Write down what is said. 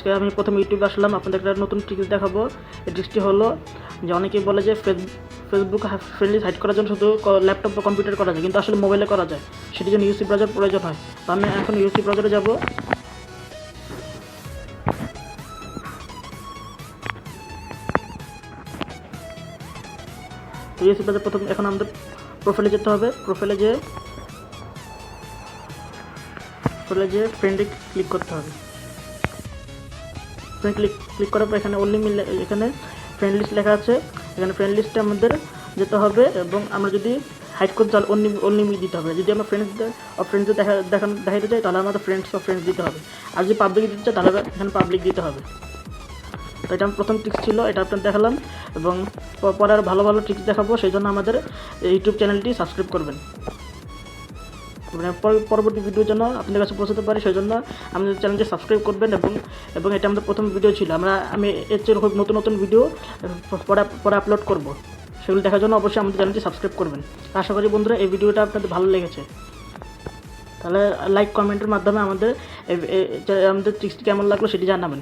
আজকে আমি প্রথমে ইউটিউবে আসলাম, আপনাদের একটা নতুন ট্রিক্স দেখাবো। এই ট্রিক্সটি হলো যে অনেকেই বলে যে ফেসবুক ফ্রেন্ডলি হাইড করার জন্য শুধু ল্যাপটপ বা কম্পিউটার করা যায়, কিন্তু আসলে মোবাইলে করা যায়। সেটির জন্য ইউসি ব্রাউজার প্রয়োজন হয়। তো আমি এখন ইউসি ব্রাউজারে যাব। তো ইউসি ব্রাউজার প্রথম এখন আমাদের প্রোফাইলে যেতে হবে। প্রোফাইলে যে ফ্রেন্ডে ক্লিক করতে হবে। ক্লিক করার পর এখানে এখানে ফ্রেন্ড লিস্ট লেখা আছে। এখানে ফ্রেন্ড লিস্টে আমাদের যেতে হবে এবং আমরা যদি হাইড করতে চাই অনলি মি দিতে হবে। যদি আমরা ফ্রেন্ডসদের দেখাতে চাই তাহলে আমাদের ফ্রেন্ডস দিতে হবে। আর যদি পাবলিক দিতে চাই তাহলে এখানে পাবলিক দিতে হবে। তো এটা আমার প্রথম ট্রিক্স ছিল, এটা আপনার দেখালাম এবং পরে আরও ভালো ভালো ট্রিক্স দেখাবো। সেই জন্য আমাদের ইউটিউব চ্যানেলটি সাবস্ক্রাইব করবেন। পরবর্তী ভিডিওর জন্য আপনাদের কাছে পৌঁছাতে পারি, সেই জন্য আমাদের চ্যানেলটি সাবস্ক্রাইব করবেন। এবং এটা আমাদের প্রথম ভিডিও ছিল। আমি এর চেয়ে নতুন নতুন ভিডিও পরে আপলোড করব। সেগুলো দেখার জন্য অবশ্যই আমাদের চ্যানেলটি সাবস্ক্রাইব করবেন। আশা করি বন্ধুরা এই ভিডিওটা আপনাদের ভালো লেগেছে। তাহলে লাইক কমেন্টের মাধ্যমে আমাদের ট্রিক্সটি কেমন লাগলো সেটি জানাবেন।